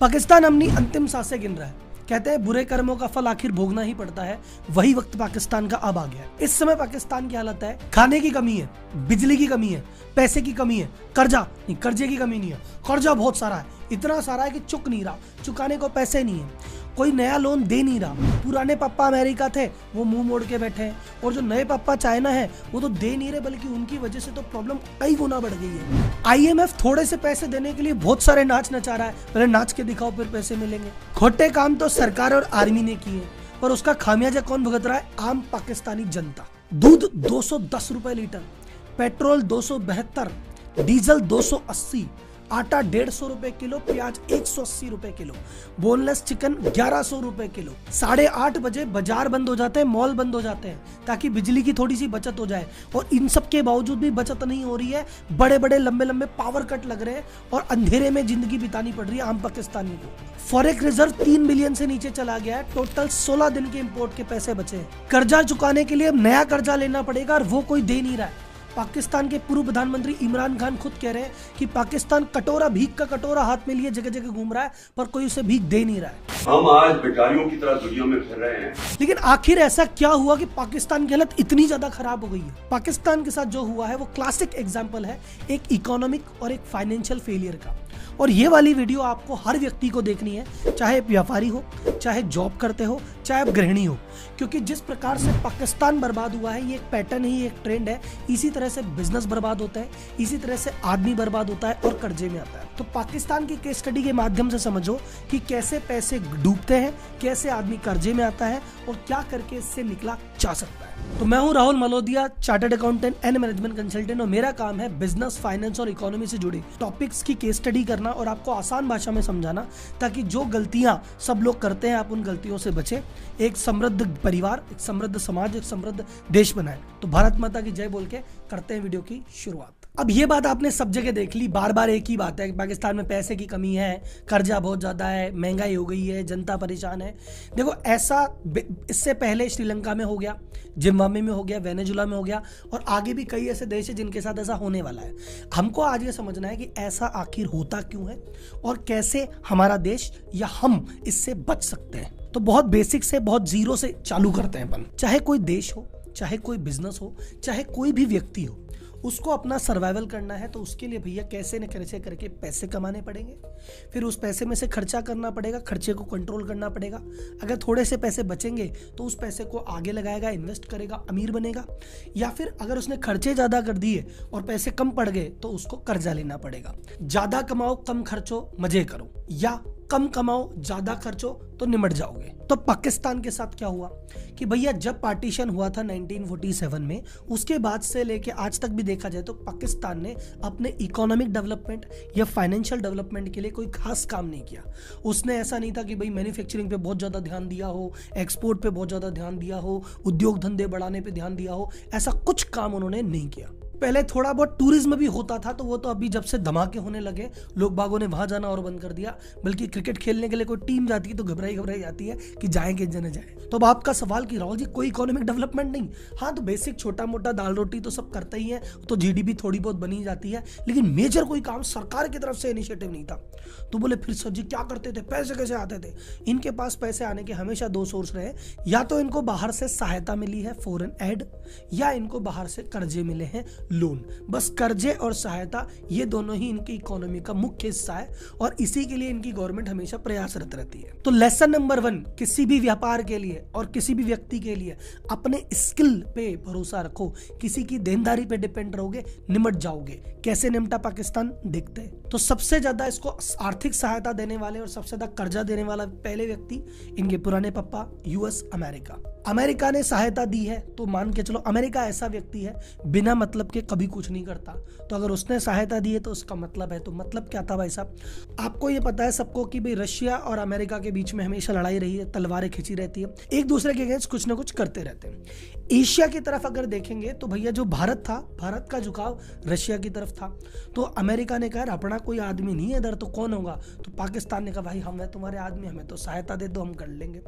पाकिस्तान अपनी अंतिम सांसें गिन रहा है। कहते हैं बुरे कर्मों का फल आखिर भोगना ही पड़ता है। वही वक्त पाकिस्तान का अब आ गया है। इस समय पाकिस्तान की हालत है, खाने की कमी है, बिजली की कमी है, पैसे की कमी है, कर्जे की कमी नहीं है, कर्जा बहुत सारा है, इतना सारा है कि चुक नहीं रहा, चुकाने को पैसे नहीं है, कोई नया लोन दे नहीं रहा। पुराने पापा अमेरिका थे, वो मुंह मोड़ के बैठे हैं, और जो नए पापा चाइना है वो तो दे नहीं रहे, बल्कि उनकी वजह से तो प्रॉब्लम कई गुना बढ़ गई है। IMF थोड़े से पैसे देने के लिए बहुत सारे नाच नचा रहा है, पहले नाच के दिखाओ फिर पैसे मिलेंगे। खोटे काम तो सरकार और आर्मी ने किए, पर उसका खामियाजा कौन भुगत रहा है? आम पाकिस्तानी जनता। दूध 210 रुपए लीटर, पेट्रोल 272, डीजल 280, आटा 150 रुपए किलो, प्याज 180 रुपए किलो, बोनलेस चिकन 1100 रुपए किलो। 8:30 बजे बाजार बंद हो जाते हैं, मॉल बंद हो जाते हैं, ताकि बिजली की थोड़ी सी बचत हो जाए। और इन सब के बावजूद भी बचत नहीं हो रही है, बड़े बड़े लंबे लंबे पावर कट लग रहे हैं और अंधेरे में जिंदगी बितानी पड़ रही है आम पाकिस्तानी को। फॉरेक्स रिजर्व 3 बिलियन से नीचे चला गया है। टोटल 16 दिन के इंपोर्ट के पैसे बचे हैं। कर्जा चुकाने के लिए नया कर्जा लेना पड़ेगा और वो कोई दे नहीं रहा है। पाकिस्तान के पूर्व प्रधानमंत्री इमरान खान खुद कह रहे हैं कि पाकिस्तान कटोरा, भीख का कटोरा हाथ में लिए जगह जगह घूम रहा है, पर कोई उसे भीख दे नहीं रहा है। हम आज भिखारियों की तरह दुनिया में फिर रहे हैं। लेकिन आखिर ऐसा क्या हुआ कि पाकिस्तान की हालत इतनी ज्यादा खराब हो गई है? पाकिस्तान के साथ जो हुआ है वो क्लासिक एग्जाम्पल है एक इकोनॉमिक और एक फाइनेंशियल फेलियर का। और ये वाली वीडियो आपको हर व्यक्ति को देखनी है, चाहे व्यापारी हो, चाहे जॉब करते हो, चाहे आप गृहिणी हो, क्योंकि जिस प्रकार से पाकिस्तान बर्बाद हुआ है ये एक पैटर्न ही, एक ट्रेंड है। इसी तरह से बिजनेस बर्बाद होता है, इसी तरह से आदमी बर्बाद होता है और कर्जे में आता है। तो पाकिस्तान की केस स्टडी के माध्यम से समझो कि कैसे पैसे डूबते हैं, कैसे आदमी कर्जे में आता है और क्या करके इससे निकला जा सकता है। तो मैं हूं Rahul Malodiya, chartered accountant and management consultant, और मेरा काम है बिजनेस, फाइनेंस और इकोनॉमी से जुड़े टॉपिक्स की केस स्टडी करना और आपको आसान भाषा में समझाना, ताकि जो गलतियां सब लोग करते हैं आप उन गलतियों से बचें, एक समृद्ध परिवार, एक समृद्ध समाज, एक समृद्ध देश बनाए। तो भारत माता की जय बोल के करते हैं वीडियो की शुरुआत। अब ये बात आपने सब जगह देख ली, बार बार एक ही बात है कि पाकिस्तान में पैसे की कमी है, कर्जा बहुत ज्यादा है, महंगाई हो गई है, जनता परेशान है। देखो, ऐसा इससे पहले श्रीलंका में हो गया, जिम्बाब्वे में हो गया, वेनेजुला में हो गया, और आगे भी कई ऐसे देश है जिनके साथ ऐसा होने वाला है। हमको आज ये समझना है कि ऐसा आखिर होता क्यों है और कैसे हमारा देश या हम इससे बच सकते हैं। तो बहुत बेसिक से, बहुत जीरो से चालू करते हैं अपन। चाहे कोई देश हो, चाहे कोई बिजनेस हो, चाहे कोई भी व्यक्ति हो, उसको अपना सर्वाइवल करना है तो उसके लिए भैया कैसे न कैसे करके पैसे कमाने पड़ेंगे, फिर उस पैसे में से खर्चा करना पड़ेगा, खर्चे को कंट्रोल करना पड़ेगा। अगर थोड़े से पैसे बचेंगे तो उस पैसे को आगे लगाएगा, इन्वेस्ट करेगा, अमीर बनेगा। या फिर अगर उसने खर्चे ज़्यादा कर दिए और पैसे कम पड़ गए तो उसको कर्जा लेना पड़ेगा। ज़्यादा कमाओ कम खर्चो मजे करो, या कम कमाओ ज्यादा खर्चो तो निमट जाओगे। तो पाकिस्तान के साथ क्या हुआ कि भैया जब पार्टीशन हुआ था 1947 में, उसके बाद से लेके आज तक भी देखा जाए तो पाकिस्तान ने अपने इकोनॉमिक डेवलपमेंट या फाइनेंशियल डेवलपमेंट के लिए कोई खास काम नहीं किया। उसने ऐसा नहीं था कि भाई मैन्युफैक्चरिंग पे बहुत ज्यादा ध्यान दिया हो, एक्सपोर्ट पे बहुत ज्यादा ध्यान दिया हो, उद्योग धंधे बढ़ाने पे ध्यान दिया हो, ऐसा कुछ काम उन्होंने नहीं किया। पहले थोड़ा बहुत टूरिज्म भी होता था, तो वो तो अभी जब से धमाके होने लगे लोग बागों ने वहां जाना और बंद कर दिया। बल्कि क्रिकेट खेलने के लिए कोई टीम जाती है तो घबराई जाती है कि जाएंगे जने जाए। तो अब आपका सवाल कि राहुल जी कोई इकोनॉमिक डेवलपमेंट नहीं? हाँ, तो बेसिक छोटा मोटा दाल रोटी तो सब करते ही है, तो GDP थोड़ी बहुत बनी जाती है, लेकिन मेजर कोई काम सरकार की तरफ से इनिशिएटिव नहीं था। तो बोले फिर सर जी क्या करते थे, पैसे कैसे आते थे? इनके पास पैसे आने के हमेशा दो सोर्स रहे, या तो इनको बाहर से सहायता मिली है, फॉरेन एड, या इनको बाहर से कर्जे मिले हैं, लोन। बस कर्जे और सहायता, ये दोनों ही इनकी इकोनॉमी का मुख्य हिस्सा है और इसी के लिए इनकी गवर्नमेंट हमेशा प्रयासरत रहती है। तो लेसन नंबर 1, किसी भी व्यापार के लिए और किसी भी व्यक्ति के लिए अपने स्किल पे भरोसा रखो। किसी की देनदारी पे डिपेंड रहोगे, निमट जाओगे। कैसे निमटा पाकिस्तान देखते हैं। तो सबसे ज्यादा इसको आर्थिक सहायता देने वाले और सबसे ज्यादा कर्जा देने वाला पहले व्यक्ति इनके पुराने पापा, US, अमेरिका ने सहायता दी है। तो मान के चलो अमेरिका ऐसा व्यक्ति है बिना मतलब के कभी कुछ नहीं करता, तो अगर उसने सहायता दी है तो उसका मतलब है। तो मतलब क्या था भाई साहब? आपको ये पता है सबको कि भाई रशिया और अमेरिका के बीच में हमेशा लड़ाई रही है, तलवारें खींची रहती है, एक दूसरे के अगेंस्ट कुछ ना कुछ करते रहते हैं। एशिया की तरफ अगर देखेंगे तो भैया जो भारत था, भारत का झुकाव रशिया की तरफ था। तो अमेरिका ने कहा अपना कोई आदमी नहीं है इधर, तो कौन होगा? तो पाकिस्तान ने कहा भाई हम है तुम्हारे आदमी, हमें तो सहायता दे दो, हम कर लेंगे।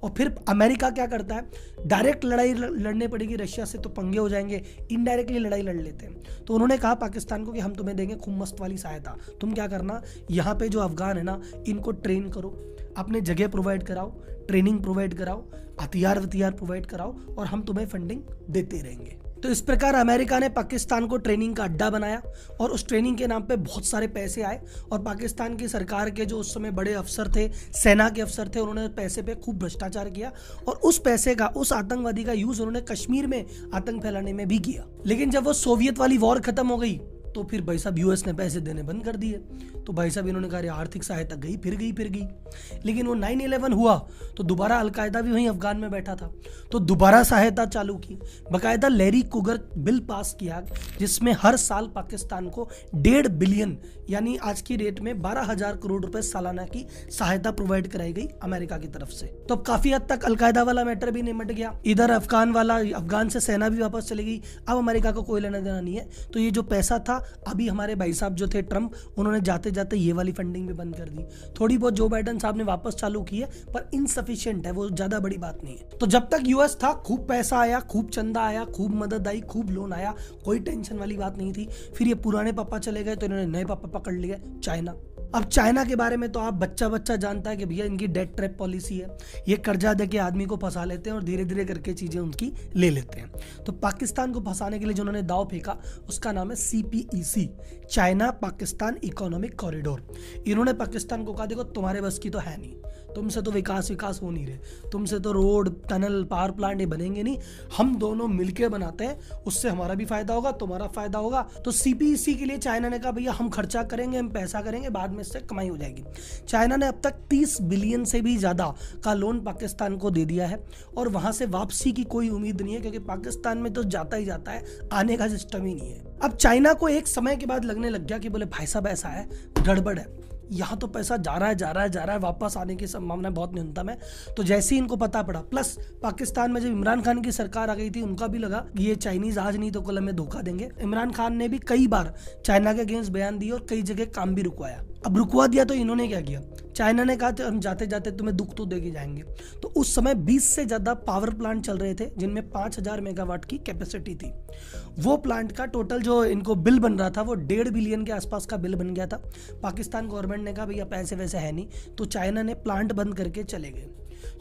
और फिर अमेरिका क्या करता है, डायरेक्ट लड़ाई लड़ने पड़ेगी रशिया से तो पंगे हो जाएंगे, इनडायरेक्टली लड़ाई लड़ लेते हैं। तो उन्होंने कहा पाकिस्तान को कि हम तुम्हें देंगे खूब मस्त वाली सहायता, तुम क्या करना, यहाँ पे जो अफगान है ना इनको ट्रेन करो, अपने जगह प्रोवाइड कराओ, ट्रेनिंग प्रोवाइड कराओ, हथियार प्रोवाइड कराओ और हम तुम्हें फंडिंग देते रहेंगे। तो इस प्रकार अमेरिका ने पाकिस्तान को ट्रेनिंग का अड्डा बनाया और उस ट्रेनिंग के नाम पे बहुत सारे पैसे आए और पाकिस्तान की सरकार के जो उस समय बड़े अफसर थे, सेना के अफसर थे, उन्होंने पैसे पे खूब भ्रष्टाचार किया और उस पैसे का, उस आतंकवादी का यूज उन्होंने कश्मीर में आतंक फैलाने में भी किया। लेकिन जब वो सोवियत वाली वॉर खत्म हो गई तो फिर भाई साहब यूएस ने पैसे देने बंद कर दिए। तो भाई साहब इन्होंने कहा आर्थिक सहायता गई फिर गई। लेकिन वो 9/11 हुआ तो दोबारा अलकायदा भी वहीं अफगान में बैठा था, तो दोबारा सहायता चालू की। बाकायदा लैरी कुगर बिल पास किया जिसमें हर साल पाकिस्तान को 1.5 बिलियन यानी आज की रेट में 12,000 करोड़ रुपए सालाना की सहायता प्रोवाइड कराई गई अमेरिका की तरफ से। तो अब काफी हद तक अलकायदा वाला मैटर भी निमट गया, इधर अफगान से सेना भी वापस चली गई। अब अमेरिका को कोई लेना देना नहीं है। तो ये जो पैसा था अभी हमारे भाई साहब जो थे ट्रंप, उन्होंने जाते जाते ये वाली फंडिंग भी बंद कर दी। थोड़ी बहुत जो बाइडेन साहब ने वापस चालू की है पर इनसफिशिएंट है, वो ज्यादा बड़ी बात नहीं है। तो जब तक यूएस था खूब पैसा आया, खूब चंदा आया, खूब मदद आई, खूब लोन आया, कोई टेंशन वाली बात नहीं थी। फिर ये पुराने पापा चले गए तो इन्होंने नए पापा पकड़ लिए, चाइना। अब चाइना के बारे में तो आप बच्चा जानता है कि भैया इनकी डेट ट्रैप पॉलिसी है, ये कर्जा देके आदमी को फंसा लेते हैं और धीरे धीरे करके चीजें उनकी ले लेते हैं। तो पाकिस्तान को फंसाने के लिए जो उन्होंने दाव फेंका उसका नाम है CPEC, China Pakistan economic corridor. इन्होंने पाकिस्तान को कहा देखो तुम्हारे बस की तो है नहीं, तुमसे तो विकास हो नहीं रहे, तुमसे तो रोड, टनल, पावर प्लांट ये बनेंगे नहीं, हम दोनों मिलके बनाते हैं, उससे हमारा भी फायदा होगा, तुम्हारा फायदा होगा। तो CPEC के लिए चाइना ने कहा भैया हम खर्चा करेंगे, हम पैसा करेंगे, बाद में इससे कमाई हो जाएगी। चाइना ने अब तक 30 बिलियन से भी ज्यादा का लोन पाकिस्तान को दे दिया है और वहां से वापसी की कोई उम्मीद नहीं है क्योंकि पाकिस्तान में तो जाता ही जाता है, आने का सिस्टम ही नहीं है। अब चाइना को एक समय के बाद लगने लग गया कि बोले भाई साहब ऐसा है, गड़बड़ है, यहाँ तो पैसा जा रहा है, वापस आने की संभावना बहुत न्यूनतम है। तो जैसे ही इनको पता पड़ा, प्लस पाकिस्तान में जब इमरान खान की सरकार आ गई थी उनका भी लगा कि ये चाइनीज आज नहीं तो कल हमें धोखा देंगे। इमरान खान ने भी कई बार चाइना के अगेंस्ट बयान दिए और कई जगह काम भी रुकवाया। अब रुकवा दिया तो इन्होंने क्या किया, चाइना ने कहा हम जाते जाते तुम्हें दुख तो देके जाएंगे। तो उस समय 20 से ज्यादा पावर प्लांट चल रहे थे जिनमें 5,000 मेगावाट की कैपेसिटी थी। वो प्लांट का टोटल जो इनको बिल बन रहा था वो 1.5 बिलियन के आसपास का बिल बन गया था। पाकिस्तान गवर्नमेंट ने कहा भैया पैसे वैसे है नहीं, तो चाइना ने प्लांट बंद करके चले गए।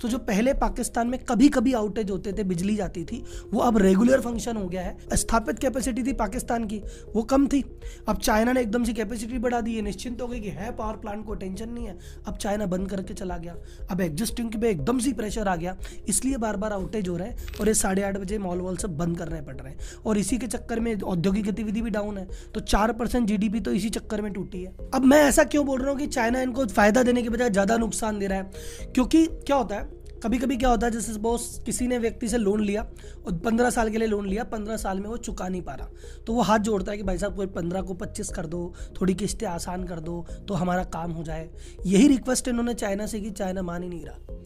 तो जो पहले पाकिस्तान में कभी कभी आउटेज होते थे, बिजली जाती थी, वो अब रेगुलर फंक्शन हो गया है। स्थापित कैपेसिटी थी पाकिस्तान की, वो कम थी, अब चाइना ने एकदम से कैपेसिटी बढ़ा दी है, निश्चिंत हो गई कि है पावर प्लांट को टेंशन नहीं है। अब चाइना बंद करके चला गया, अब एग्जिस्टिंग पे एकदम से प्रेशर आ गया, इसलिए बार बार आउटेज हो रहे हैं और ये 8:30 बजे मॉल वॉल सब बंद करने पड़ रहे हैं। और इसी के चक्कर में औद्योगिक गतिविधि भी डाउन है, तो 4% GDP तो इसी चक्कर में टूटी है। अब मैं ऐसा क्यों बोल रहा हूँ कि चाइना इनको फायदा देने के बजाय ज्यादा नुकसान दे रहा है, क्योंकि क्या होता है कभी कभी क्या होता है, जैसे बॉस किसी ने व्यक्ति से लोन लिया और 15 साल के लिए लोन लिया, 15 साल में वो चुका नहीं पा रहा, तो वो हाथ जोड़ता है कि भाई साहब कोई 15 को 25 कर दो, थोड़ी किस्तें आसान कर दो तो हमारा काम हो जाए। यही रिक्वेस्ट इन्होंने चाइना से की, चाइना मान ही नहीं रहा।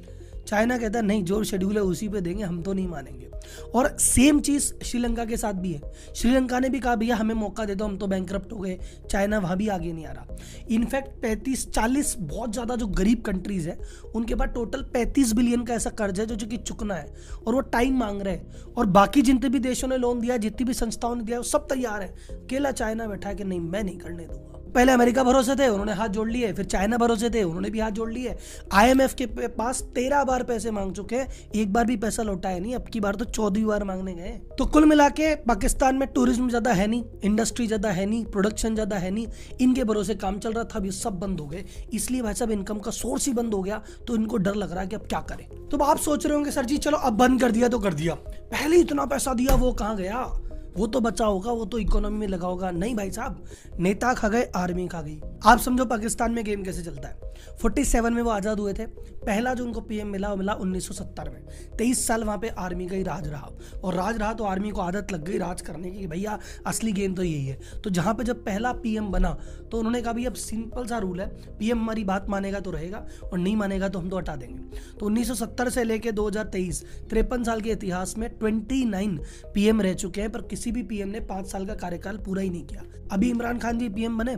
चाइना कहता है नहीं, जो शेड्यूल है उसी पे देंगे, हम तो नहीं मानेंगे। और सेम चीज श्रीलंका के साथ भी है। श्रीलंका ने भी कहा भैया हमें मौका दे दो, हम तो बैंकरप्ट हो गए। चाइना वहां भी आगे नहीं आ रहा। इनफैक्ट 35-40 बहुत ज्यादा जो गरीब कंट्रीज है उनके पास टोटल 35 बिलियन का ऐसा कर्ज है जो कि चुकना है और वो टाइम मांग रहे हैं। और बाकी जितने भी देशों ने लोन दिया, जितनी भी संस्थाओं ने दिया, वो सब तैयार है। अकेला चाइना बैठा है कि नहीं मैं नहीं करने दूंगा। पहले अमेरिका भरोसे थे, उन्होंने हाथ जोड़ लिए, फिर चाइना भरोसे थे, उन्होंने भी हाथ जोड़ लिए। IMF के पास 13 बार पैसे मांग चुके हैं, एक बार भी पैसा लौटाया नहीं, अब की बार तो 14वीं बार मांगने गए। तो कुल मिला के पाकिस्तान में टूरिज्म ज्यादा है नहीं, इंडस्ट्री ज्यादा है नहीं, प्रोडक्शन ज्यादा है नहीं, इनके भरोसे काम चल रहा था, अब ये सब बंद हो गए। इसलिए भाई साहब इनकम का सोर्स ही बंद हो गया, तो इनको डर लग रहा है कि अब क्या करें। तो आप सोच रहे होंगे सर जी चलो अब बंद कर दिया तो कर दिया, पहले इतना पैसा दिया वो कहाँ गया, वो तो बचा होगा, वो तो इकोनॉमी में लगा होगा। नहीं भाई साहब, नेता खा गए, आर्मी खा गई। आप समझो पाकिस्तान में गेम कैसे चलता है। 47 में वो आज़ाद हुए थे, पहला जो उनको PM मिला वो मिला 1970 में। 23 साल वहाँ पे आर्मी का ही राज रहा, और राज रहा तो आर्मी को आदत लग गई राज करने की कि भैया असली गेम तो यही है। तो जहाँ पे जब पहला PM बना तो उन्होंने कहा भैया अब सिंपल सा रूल है, PM हमारी बात मानेगा तो रहेगा और नहीं मानेगा तो हम तो हटा देंगे। तो 1970 से लेके 2023 53 साल के इतिहास में 29 PM रह चुके हैं, पर किसी भी PM ने 5 साल का कार्यकाल पूरा ही नहीं किया। अभी इमरान खान जी PM बने,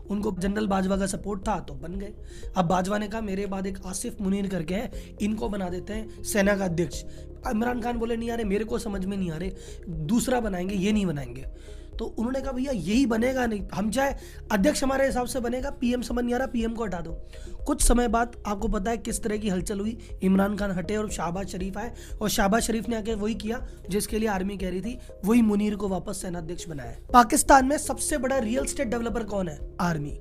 उनको जनरल बाजवा का सपोर्ट था तो बन गए। अब बाजवा ने कहा मेरे बाद एक आसिफ मुनीर करके है, इनको बना देते हैं सेना का अध्यक्ष। इमरान खान बोले नहीं आ रहे, मेरे को समझ में नहीं आ रहे, दूसरा बनाएंगे, ये नहीं बनाएंगे। तो उन्होंने कहा भैया यही बनेगा नहीं, हम चाहे अध्यक्ष हमारे हिसाब से बनेगा, पीएम समझ नहीं आ रहा, पीएम को हटा दो। कुछ समय बाद आपको पता है किस तरह की हलचल हुई, इमरान खान हटे और शाहबाज शरीफ आए, और शाहबाज शरीफ ने आके वही किया जिसके लिए आर्मी कह रही थी, वही मुनीर को वापस सेनाध्यक्ष बनाया। पाकिस्तान में सबसे बड़ा रियल एस्टेट डेवलपर कौन है? आर्मी।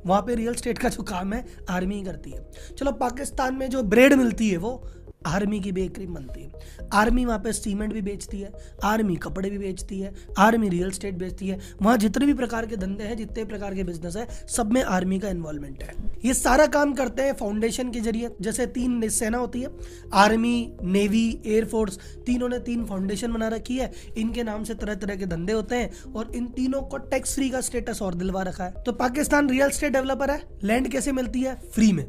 वहां पे रियल एस्टेट का जो काम है आर्मी ही करती है। चलो पाकिस्तान में जो ब्रेड मिलती है वो आर्मी की बेकरी बनती है। आर्मी वहाँ पे सीमेंट भी बेचती है, आर्मी कपड़े भी बेचती है, आर्मी रियल एस्टेट बेचती है। वहाँ जितने भी प्रकार के धंधे हैं, जितने प्रकार के बिजनेस है, सब में आर्मी का इन्वॉल्वमेंट है। ये सारा काम करते हैं फाउंडेशन के जरिए। जैसे 3 सेना होती है, आर्मी, नेवी, एयरफोर्स, तीनों ने 3 फाउंडेशन बना रखी है। इनके नाम से तरह तरह के धंधे होते हैं और इन तीनों को टैक्स फ्री का स्टेटस और दिलवा रखा है। तो पाकिस्तान रियल एस्टेट डेवलपर है। लैंड कैसे मिलती है? फ्री में।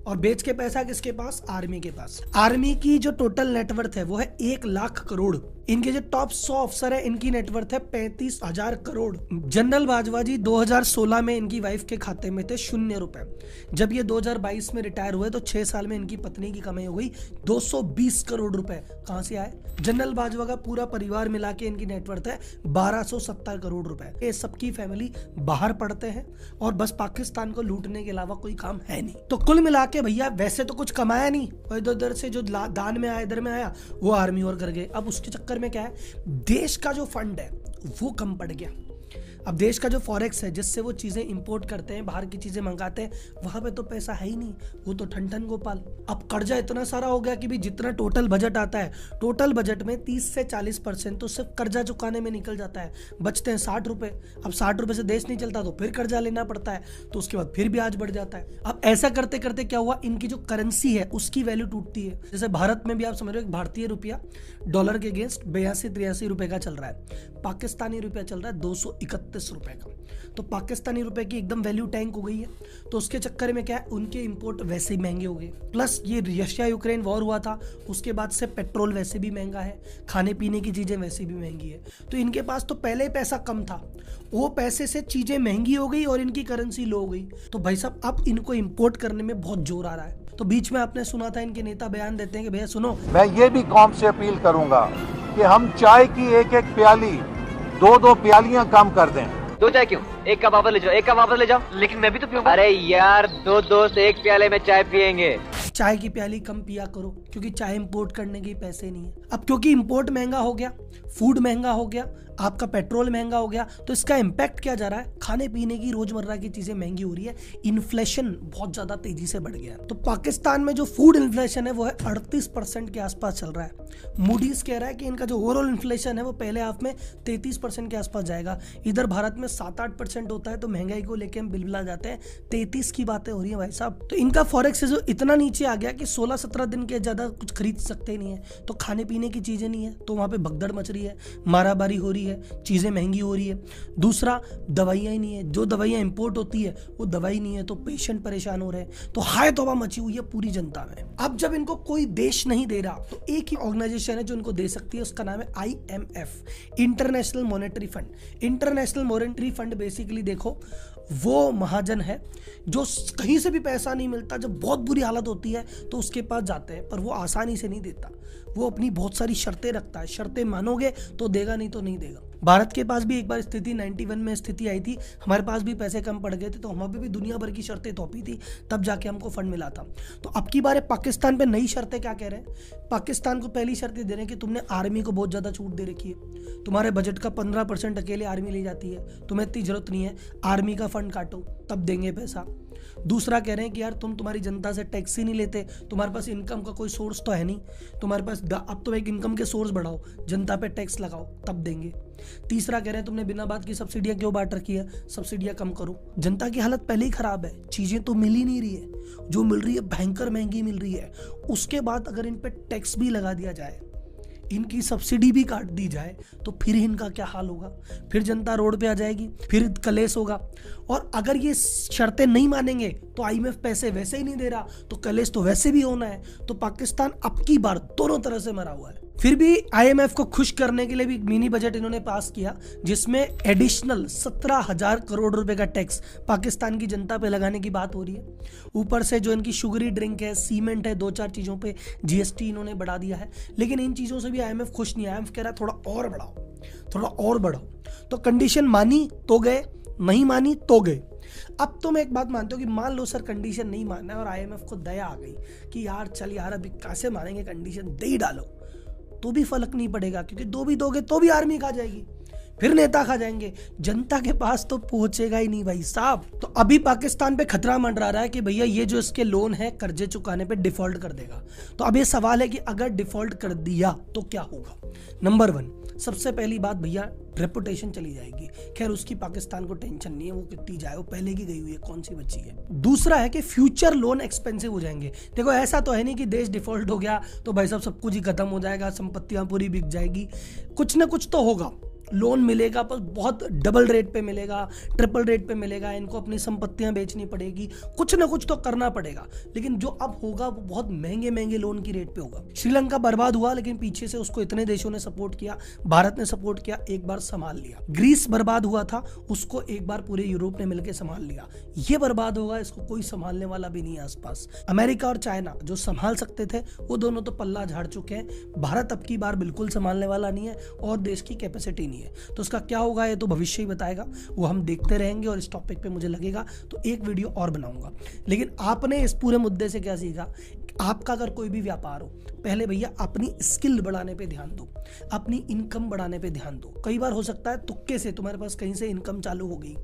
और बेच के पैसा किसके पास? आर्मी के पास। आर्मी की जो टोटल नेटवर्थ है वो है 1 लाख करोड़। इनके जो टॉप 100 अफसर है, इनकी नेटवर्थ है 35,000 करोड़। जनरल बाजवा जी 2016 में इनकी वाइफ के खाते में थे 0 रुपए। जब ये 2022 में रिटायर हुए तो 6 साल में इनकी पत्नी की कमाई हो गई 220 करोड़ रुपए। कहां से आए? जनरल बाजवा का पूरा परिवार मिला के इनकी नेटवर्थ है 1270 करोड़ रुपए। ये सबकी फैमिली बाहर पढ़ते हैं और बस पाकिस्तान को लूटने के अलावा कोई काम है नहीं। तो कुल मिला के भैया वैसे तो कुछ कमाया नहीं, और इधर से जो दान में आया, इधर में आया, वो आर्मी और कर गए। अब उसके चक्कर में क्या है, देश का जो फंड है वो कम पड़ गया। अब देश का जो फॉरेक्स है, जिससे वो चीजें इंपोर्ट करते हैं, बाहर की चीजें मंगाते हैं, वहां पे तो पैसा है ही नहीं, वो तो ठन ठन गोपाल। अब कर्जा इतना सारा हो गया कि भी जितना टोटल बजट आता है, टोटल बजट में 30 से 40% तो सिर्फ कर्जा चुकाने में निकल जाता है, बचते हैं 60 रुपए। अब 60 रुपए से देश नहीं चलता तो फिर कर्जा लेना पड़ता है, तो उसके बाद फिर ब्याज बढ़ जाता है। अब ऐसा करते करते क्या हुआ, इनकी जो करेंसी है उसकी वैल्यू टूटती है। जैसे भारत में भी आप समझ रहे हो, भारतीय रुपया डॉलर के अगेंस्ट 82-83 रुपए का चल रहा है, पाकिस्तानी रुपया चल रहा है 231 रुपए का। तो पाकिस्तानी रुपए की एकदम वैल्यू टैंक हो गई है। तो उसके चक्कर में क्या है, उनके इंपोर्ट वैसे ही महंगे हो गए। प्लस ये रशिया यूक्रेन वॉर हुआ था, उसके बाद से पेट्रोल वैसे भी महंगा है, खाने पीने की चीजें वैसे भी महंगी है। तो इनके पास तो पहले ही पैसा कम था, वो पैसे से चीजें महंगी हो गई और इनकी करेंसी लो हो गई। तो भाई साहब अब इनको इंपोर्ट करने में बहुत जोर आ रहा है। तो बीच में आपने सुना था इनके नेता बयान देते हैं कि भैया सुनो, मैं ये भी कौम से अपील करूंगा कि हम चाय की 1-1 प्याली 2-2 प्यालियां कम कर दें। 2 चाय क्यों? 1 कप वापस ले जाओ, 1 कप वापस ले जाओ। लेकिन मैं भी तो पीऊंगा। अरे यार 2 दोस्त 1 प्याले में चाय पियेंगे। चाय की प्याली कम पिया करो, क्योंकि चाय इंपोर्ट करने के पैसे नहीं है। अब क्योंकि इंपोर्ट महंगा हो गया, फूड महंगा हो गया, आपका पेट्रोल महंगा हो गया, तो इसका इम्पैक्ट क्या जा रहा है, खाने पीने की रोजमर्रा की चीजें महंगी हो रही है, इन्फ्लेशन बहुत ज्यादा तेजी से बढ़ गया। तो पाकिस्तान में जो फूड इन्फ्लेशन है वो है 38% के आसपास चल रहा है। मूडीज कह रहा है कि इनका जो ओवरऑल इन्फ्लेशन है वो पहले हाफ में 33% के आसपास जाएगा। इधर भारत में 7-8% होता है, तो महंगाई को लेकर हम बिलबिला जाते हैं, 33 की बातें हो रही है भाई साहब। तो इनका फॉरेक्स जो इतना नीचे आ गया कि 16-17 दिन के ज्यादा कुछ खरीद सकते नहीं है। तो खाने पीने की चीजें नहीं है, तो वहां पे भगदड़ मच रही है, मारामारी हो रही है, चीजें महंगी हो रही है। दूसरा, दवाइयां ही नहीं है, जो दवाइयां इंपोर्ट होती है वो दवाई नहीं है, तो पेशेंट परेशान हो रहे हैं। तो हाय तौबा मची हुई है पूरी जनता में। अब जब इनको कोई देश नहीं दे रहा, तो एक ही ऑर्गेनाइजेशन है जो इनको दे सकती है, उसका नाम है IMF, international monetary fund. International monetary fund basically देखो वो महाजन है जो कहीं से भी पैसा नहीं मिलता, जब बहुत बुरी हालत होती है तो उसके पास जाते हैं, पर वो आसानी से नहीं देता, वो अपनी बहुत सारी शर्तें रखता है। शर्तें मानोगे तो देगा, नहीं तो नहीं देगा। भारत के पास भी एक बार स्थिति 91 में स्थिति आई थी, हमारे पास भी पैसे कम पड़ गए थे, तो हमें भी दुनिया भर की शर्तें थोपी थी, तब जाके हमको फंड मिला था। तो अब की बार पाकिस्तान पे नई शर्तें क्या कह रहे हैं, पाकिस्तान को पहली शर्त दे रहे हैं कि तुमने आर्मी को बहुत ज्यादा छूट दे रखी है, तुम्हारे बजट का 15% अकेले आर्मी ले जाती है, तुम्हें इतनी जरूरत नहीं है, आर्मी का फंड काटो तब देंगे पैसा। दूसरा कह रहे हैं कि यार तुम तुम्हारी जनता से टैक्स ही नहीं लेते, तुम्हारे पास इनकम का कोई सोर्स तो है नहीं, तुम्हारे पास अब तो एक इनकम के सोर्स बढ़ाओ, जनता पे टैक्स लगाओ तब देंगे। तीसरा कह रहे हैं तुमने बिना बात की सब्सिडियां क्यों बांट रखी है, सब्सिडियां कम करो। जनता की हालत पहले ही खराब है, चीजें तो मिल ही नहीं रही है, जो मिल रही है भयंकर महंगी मिल रही है। उसके बाद अगर इन पे टैक्स भी लगा दिया जाए, इनकी सब्सिडी भी काट दी जाए, तो फिर इनका क्या हाल होगा, फिर जनता रोड पे आ जाएगी, फिर कलेश होगा। और अगर ये शर्तें नहीं मानेंगे तो IMF पैसे वैसे ही नहीं दे रहा, तो कलेश तो वैसे भी होना है। तो पाकिस्तान अब की बार दोनों तरह से मरा हुआ है। फिर भी आईएमएफ को खुश करने के लिए भी मिनी बजट इन्होंने पास किया, जिसमें एडिशनल 17,000 करोड़ रुपए का टैक्स पाकिस्तान की जनता पे लगाने की बात हो रही है। ऊपर से जो इनकी शुगरी ड्रिंक है, सीमेंट है, 2-4 चीजों पे जीएसटी इन्होंने बढ़ा दिया है। लेकिन इन चीजों से भी आईएमएफ खुश नहीं है। आईएमएफ कह रहा है थोड़ा और बढ़ाओ, थोड़ा और बढ़ाओ। तो कंडीशन मानी तो गए, नहीं मानी तो गए। अब तो मैं एक बात मानता हूँ कि मान लो सर कंडीशन नहीं मानना है और आईएमएफ को दया आ गई कि यार चल यार अभी कैसे मानेंगे, कंडीशन दे ही डालो, तो भी फर्क नहीं पड़ेगा, क्योंकि दो भी दोगे तो भी आर्मी खा जाएगी, फिर नेता खा जाएंगे, जनता के पास तो पहुंचेगा ही नहीं भाई साहब। तो अभी पाकिस्तान पे खतरा मंडरा रहा है कि भैया ये जो इसके लोन है कर्जे चुकाने पे डिफॉल्ट कर देगा। तो अब ये सवाल है कि अगर डिफॉल्ट कर दिया तो क्या होगा। नंबर 1, सबसे पहली बात भैया रेपुटेशन चली जाएगी। खैर उसकी पाकिस्तान को टेंशन नहीं है, वो कितनी जाए, वो पहले की गई हुई है, कौन सी बची है। दूसरा है कि फ्यूचर लोन एक्सपेंसिव हो जाएंगे। देखो ऐसा तो है नहीं कि देश डिफॉल्ट हो गया तो भाई साहब सब कुछ ही खत्म हो जाएगा, संपत्तियां पूरी बिक जाएगी, कुछ ना कुछ तो होगा। लोन मिलेगा पर बहुत डबल रेट पे मिलेगा, ट्रिपल रेट पे मिलेगा, इनको अपनी संपत्तियां बेचनी पड़ेगी, कुछ ना कुछ तो करना पड़ेगा। लेकिन जो अब होगा वो बहुत महंगे महंगे लोन की रेट पे होगा। श्रीलंका बर्बाद हुआ लेकिन पीछे से उसको इतने देशों ने सपोर्ट किया, भारत ने सपोर्ट किया, एक बार संभाल लिया। ग्रीस बर्बाद हुआ था, उसको एक बार पूरे यूरोप ने मिलकर संभाल लिया। ये बर्बाद होगा, इसको कोई संभालने वाला भी नहीं है आसपास। अमेरिका और चाइना जो संभाल सकते थे वो दोनों तो पल्ला झाड़ चुके हैं। भारत अब की बार बिल्कुल संभालने वाला नहीं है और देश की कैपेसिटी है। तो उसका क्या होगा ये तो भविष्य ही बताएगा, वो हम देखते रहेंगे। और इस टॉपिक पे मुझे लगेगा तो एक वीडियो और बनाऊंगा। लेकिन आपने इस पूरे मुद्दे से क्या सीखा, आपका अगर कोई भी व्यापार हो, पहले भैया अपनी स्किल बढ़ाने पे ध्यान दो, अपनी इनकम बढ़ाने पे ध्यान दो। कई बार हो सकता है तुक्के से तुम्हारे पास कहीं से इनकम चालू हो गई,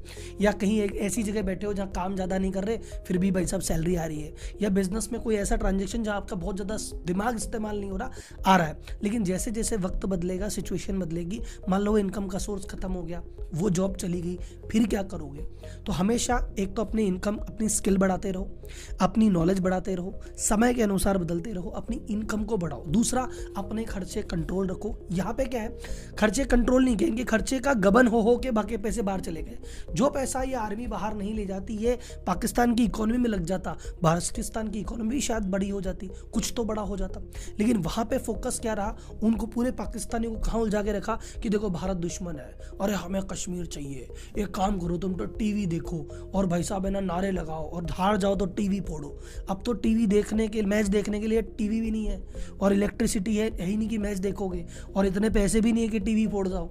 या कहीं एक ऐसी जगह बैठे हो जहाँ काम ज़्यादा नहीं कर रहे फिर भी भाई साहब सैलरी आ रही है, या बिजनेस में कोई ऐसा ट्रांजेक्शन जहाँ आपका बहुत ज़्यादा दिमाग इस्तेमाल नहीं हो रहा, आ रहा है। लेकिन जैसे जैसे वक्त बदलेगा, सिचुएशन बदलेगी, मान लो इनकम का सोर्स खत्म हो गया, वो जॉब चली गई, फिर क्या करोगे। तो हमेशा एक तो अपनी इनकम, अपनी स्किल बढ़ाते रहो, अपनी नॉलेज बढ़ाते रहो, समय के अनुसार बदलते रहो, अपनी इनकम को बढ़ाओ। दूसरा, अपने खर्चे कंट्रोल रखो। यहाँ पे क्या है, खर्चे कंट्रोल नहीं कहेंगे, खर्चे का गबन हो के बाकी पैसे बाहर चले गए। जो पैसा ये आर्मी बाहर नहीं ले जाती, ये पाकिस्तान की इकोनॉमी में लग जाता, पाकिस्तान की इकोनॉमी भी शायद बड़ी हो जाती, कुछ तो बड़ा हो जाता। लेकिन वहाँ पे फोकस क्या रहा, उनको पूरे पाकिस्तानियों को कहाँ उलझा के रखा कि देखो भारत दुश्मन है, अरे हमें कश्मीर चाहिए, एक काम करो तुम तो टीवी देखो और भाई साहब है ना नारे लगाओ, और धार जाओ तो टीवी फोड़ो। अब तो टीवी देखने के, मैच देखने के लिए टीवी भी नहीं है और इलेक्ट्रिसिटी है ही नहीं कि मैच देखोगे, और इतने पैसे भी नहीं है कि टीवी फोड़ जाओ।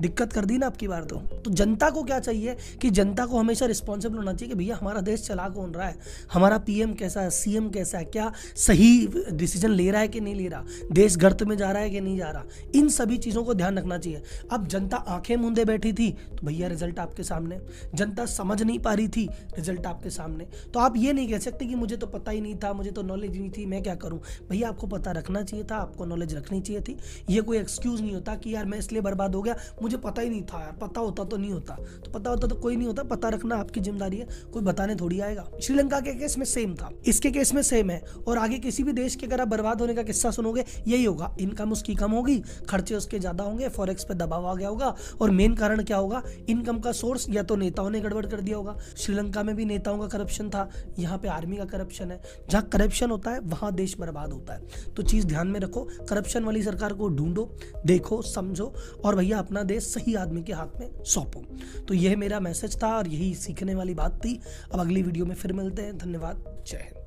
दिक्कत कर दी ना आपकी बार। तो जनता को क्या चाहिए कि जनता को हमेशा रिस्पॉन्सिबल होना चाहिए कि भैया हमारा देश चला कौन रहा है, हमारा पीएम कैसा है, सीएम कैसा है, क्या सही डिसीजन ले रहा है कि नहीं ले रहा, देश गर्त में जा रहा है कि नहीं जा रहा, इन सभी चीज़ों को ध्यान रखना चाहिए। अब जनता आंखें मूंदे बैठी थी तो भैया रिजल्ट आपके सामने, जनता समझ नहीं पा रही थी, रिजल्ट आपके सामने। तो आप ये नहीं कह सकते कि मुझे तो पता ही नहीं था, मुझे तो नॉलेज नहीं थी, मैं क्या करूँ। भैया आपको पता रखना चाहिए था, आपको नॉलेज रखनी चाहिए थी। ये कोई एक्सक्यूज़ नहीं होता कि यार मैं इसलिए बर्बाद हो गया, मुझे पता ही नहीं था यार, पता होता तो नहीं होता। तो पता होता तो कोई नहीं होता, पता रखना आपकी जिम्मेदारी है, कोई बताने थोड़ी आएगा। श्रीलंका के केस में सेम था, इसके केस में सेम है, और आगे किसी भी देश के अगर आप बर्बाद होने का किस्सा सुनोगे यही होगा। इनकम उसकी कम होगी, खर्चे उसके ज्यादा होंगे, फॉरेक्स पे दबाव आ गया होगा, और मेन कारण क्या होगा, इनकम का सोर्स या तो नेताओं ने गड़बड़ कर दिया होगा। श्रीलंका में भी नेताओं का करप्शन था, यहाँ पे आर्मी का करप्शन है। जहाँ करप्शन होता है वहां देश बर्बाद होता है। तो चीज ध्यान में रखो, करप्शन वाली सरकार को ढूंढो, देखो, समझो, और भैया अपना देश सही आदमी के हाथ में सौंपो। तो यह मेरा मैसेज था और यही सीखने वाली बात थी। अब अगली वीडियो में फिर मिलते हैं। धन्यवाद, जय हिंद।